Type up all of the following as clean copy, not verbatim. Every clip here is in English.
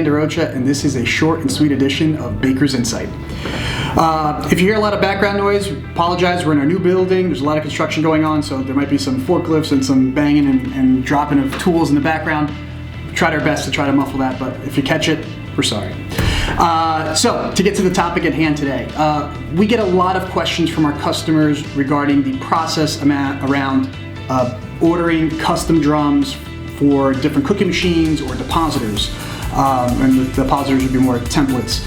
DeRocha, and this is a short and sweet edition of Baker's Insight. If you hear a lot of background noise, apologize. We're in our new building. There's a lot of construction going on, so there might be some forklifts and some banging and dropping of tools in the background. Tried our best to try to muffle that, but if you catch it, we're sorry. So, to get to the topic at hand today, we get a lot of questions from our customers regarding the process around ordering custom drums for different cooking machines or depositors. And the depositors would be more templates.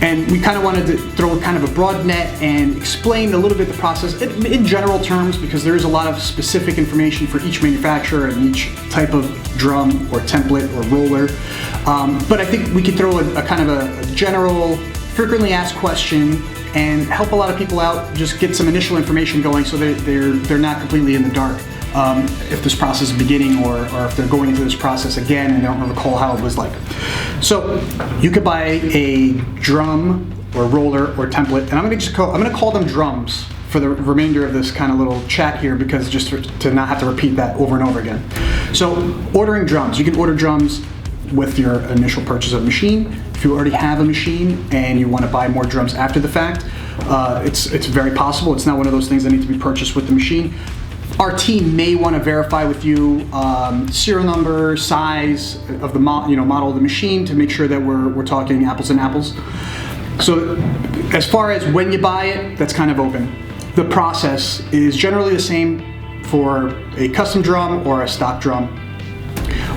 And we kind of wanted to throw kind of a broad net and explain a little bit the process in general terms, because there is a lot of specific information for each manufacturer and each type of drum or template or roller. But I think we could throw a kind of a general, frequently asked question and help a lot of people out, just get some initial information going so they're not completely in the dark. If this process is beginning or if they're going into this process again and they don't recall how it was like. So you could buy a drum or roller or template, and I'm going to call them drums for the remainder of this kind of little chat here, because just to not have to repeat that over and over again. So ordering drums, you can order drums with your initial purchase of a machine. If you already have a machine and you want to buy more drums after the fact, it's very possible. It's not one of those things that need to be purchased with the machine. Our team may want to verify with you serial number, size of the model of the machine to make sure that we're talking apples and apples. So as far as when you buy it, that's kind of open. The process is generally the same for a custom drum or a stock drum.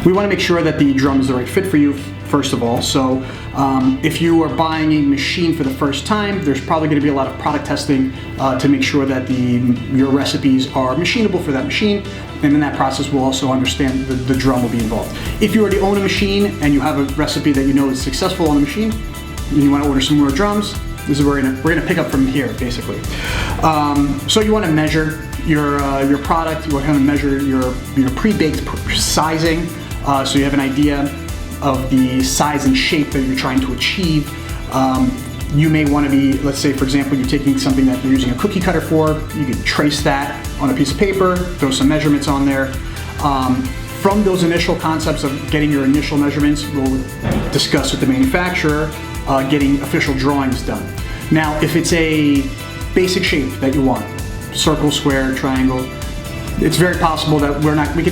We want to make sure that the drum is the right fit for you, first of all. So if you are buying a machine for the first time, there's probably going to be a lot of product testing to make sure that your recipes are machinable for that machine. And in that process, we'll also understand the drum will be involved. If you already own a machine and you have a recipe that you know is successful on the machine, and you want to order some more drums, this is where we're gonna pick up from here, basically. So you want to measure your product. You want to measure your pre-baked sizing, so you have an idea of the size and shape that you're trying to achieve. You may want to be, let's say for example, you're taking something that you're using a cookie cutter for, you can trace that on a piece of paper, throw some measurements on there. From those initial concepts of getting your initial measurements, we'll discuss with the manufacturer getting official drawings done. Now, if it's a basic shape that you want, circle, square, triangle, it's very possible that we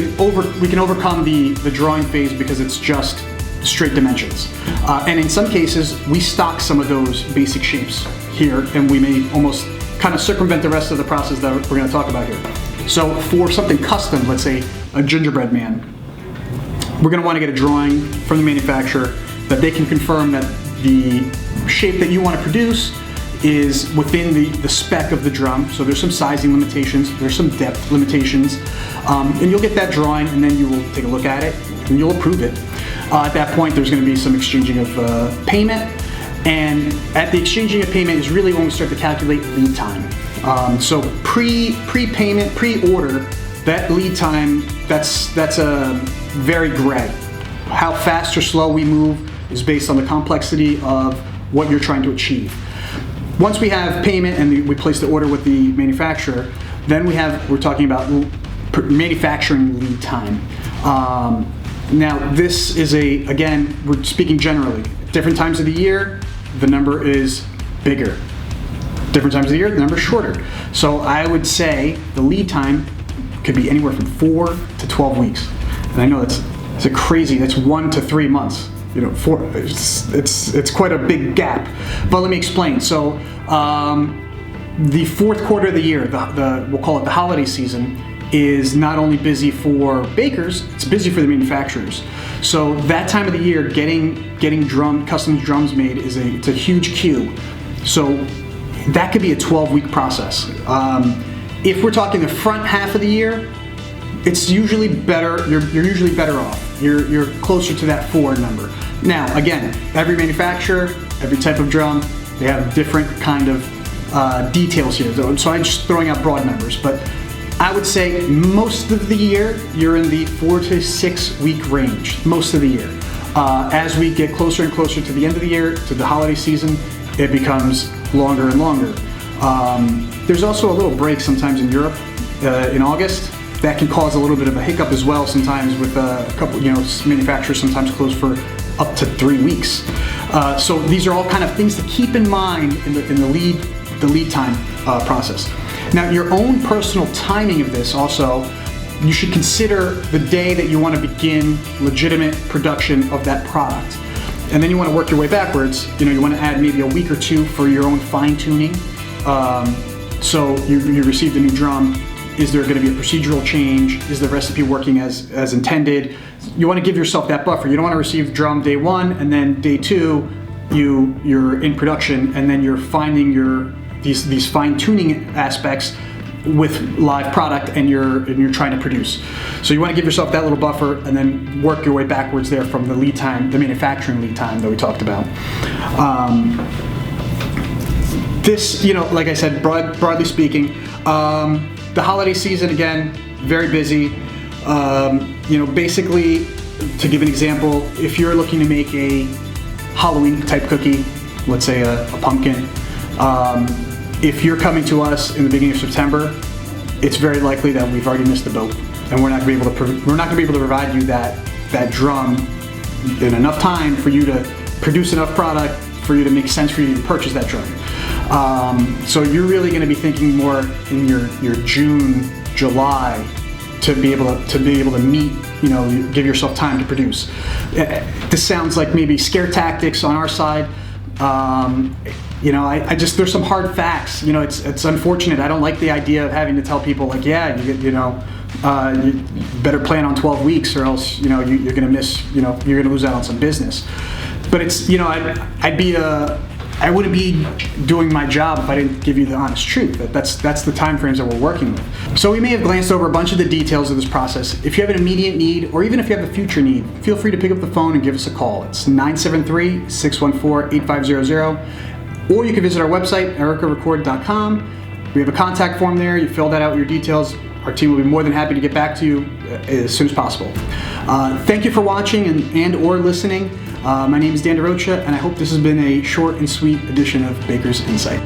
can overcome the drawing phase because it's just straight dimensions. And in some cases, we stock some of those basic shapes here, and we may almost kind of circumvent the rest of the process that we're going to talk about here. So for something custom, let's say a gingerbread man, we're going to want to get a drawing from the manufacturer that they can confirm that the shape that you want to produce is within the spec of the drum. So there's some sizing limitations, there's some depth limitations, and you'll get that drawing and then you will take a look at it and you'll approve it. At that point, there's going to be some exchanging of payment, and at the exchanging of payment is really when we start to calculate lead time. So pre-payment, pre-order, that lead time, that's very gray. How fast or slow we move is based on the complexity of what you're trying to achieve. Once we have payment and we place the order with the manufacturer, then we're talking about manufacturing lead time. Now this is again, we're speaking generally. Different times of the year, the number is bigger. Different times of the year, the number is shorter. So I would say the lead time could be anywhere from 4 to 12 weeks. And I know that's crazy, that's 1 to 3 months. It's quite a big gap, but let me explain. So the fourth quarter of the year, we'll call it the holiday season, is not only busy for bakers, it's busy for the manufacturers. So that time of the year, getting custom drums made it's a huge queue. So that could be a 12-week process. If we're talking the front half of the year, it's usually better. You're usually better off. You're closer to that 4 number. Now, again, every manufacturer, every type of drum, they have different kind of details here. So I'm just throwing out broad numbers, but I would say most of the year you're in the 4 to 6 week range. Most of the year. As we get closer and closer to the end of the year, to the holiday season, it becomes longer and longer. There's also a little break sometimes in Europe in August. That can cause a little bit of a hiccup as well sometimes with a couple, manufacturers sometimes close for up to 3 weeks. So these are all kind of things to keep in mind in the lead time process. Now, your own personal timing of this also, you should consider the day that you want to begin legitimate production of that product. And then you want to work your way backwards. You want to add maybe a week or 2 for your own fine tuning. So you received a new drum. Is there going to be a procedural change? Is the recipe working as intended? You want to give yourself that buffer. You don't want to receive drum day 1 and then day 2 you're in production and then you're finding these fine tuning aspects with live product and you're trying to produce. So you want to give yourself that little buffer and then work your way backwards there from the lead time, the manufacturing lead time that we talked about. This, like I said, broadly speaking, the holiday season, again, very busy. Basically, to give an example, if you're looking to make a Halloween type cookie, let's say a pumpkin, if you're coming to us in the beginning of September, it's very likely that we've already missed the boat, and we're not going to be able to provide you that drum in enough time for you to produce enough product for you to make sense for you to purchase that drum. So you're really going to be thinking more in your June, July to be able to meet, give yourself time to produce. This sounds like maybe scare tactics on our side. There's some hard facts. It's unfortunate. I don't like the idea of having to tell people like, yeah, you better plan on 12 weeks or else, you're going to miss, you're going to lose out on some business. But it's, I wouldn't be doing my job if I didn't give you the honest truth. That's the time frames that we're working with. So we may have glanced over a bunch of the details of this process. If you have an immediate need, or even if you have a future need, feel free to pick up the phone and give us a call. It's 973-614-8500. Or you can visit our website, ericarecord.com. We have a contact form there. You fill that out with your details. Our team will be more than happy to get back to you as soon as possible. Thank you for watching and or listening. My name is Dan DeRocha, and I hope this has been a short and sweet edition of Baker's Insight.